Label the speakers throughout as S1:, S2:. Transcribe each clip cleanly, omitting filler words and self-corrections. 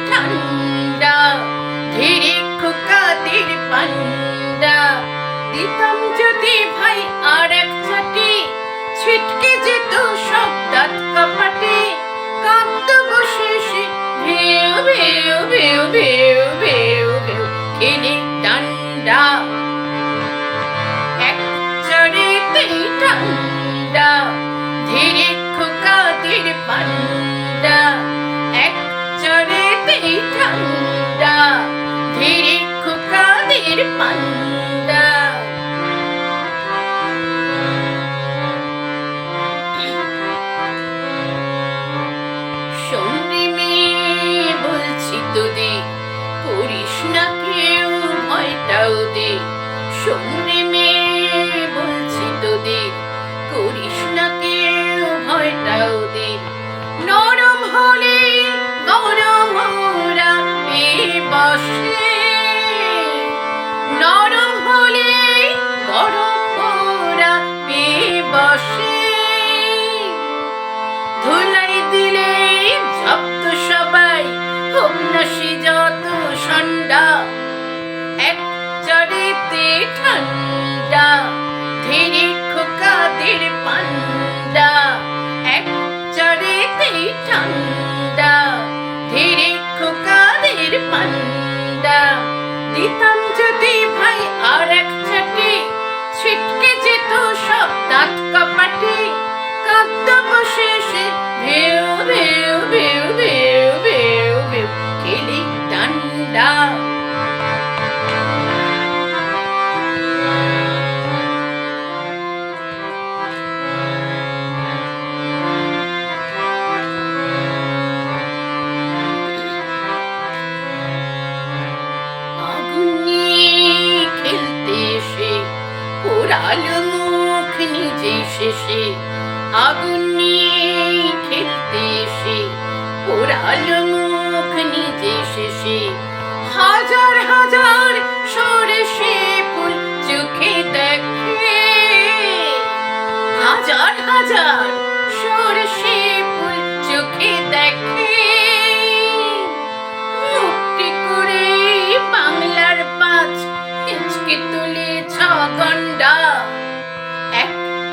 S1: ঠান্ডা ধীরে খোকাদের পান্ডা দিতাম যদি ভাই আর এক চাটি ছিটকে যেত সব দাঁত কপাটে কাঁদত বসে সে ভেউ ভেউ ভেউ ভেউ ভেউ ভেউ খেলে ডান্ডা এক চড়েতেই ঠান্ডা ধীরে খোকাদের পান্ডা এক চড়েতেই ঠান্ডা ধীরে খোকাদের পান্ডা শোনরে মেয়ে বলছি তোদের করিস না কেউ ভয়টাও দে শোনরে মেয়ে বলছি তোদের করিস না কেউ ভয়টাও দে নরম হলে গরম ওরা পেয়ে বসে নরম হলে গরম ওরা পেয়ে বসে ধুলাই দিলে জব্দ সবাই হোক না সে যত ষণ্ডা এক চড়েতে ঠান্ডা ধীরে খোকাদের পান্ডা এক চড়েতে ঠান্ডা ধীরে খোকাদের পান্ডা দিতাম যদি ভাই আর এক চাটি ছিটকে যেত সব দাঁত কপাটে কাঁদত বসে সে ভেউ ভেউ ভেউ ভেউ ভেউ ভেউ খেলি ডান্ডা পোড়ালো মুখ নিজে শেষে আগুন নিয়ে খেলতে এসে পোড়ালো মুখ নিজে শেষে হাজার হাজার সরষে ফুল চোখে দেখে হাজার হাজার সরষে ফুল চোখে দেখে মুক্তি করে বাংলার পাঁচ হিচকে তুলে ছগন্ডা এক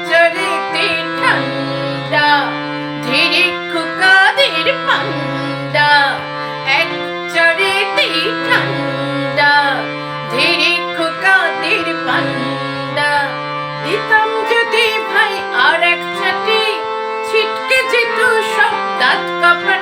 S1: চড়েতে ঠান্ডা ধীরে খোকাদের পান্ডা এক চড়েতে ঠান্ডা ধীরে খোকাদের পান্ডা দিতাম যদি ভাই আর এক চাটি ছিটকে যেত সব দাঁত কপাটে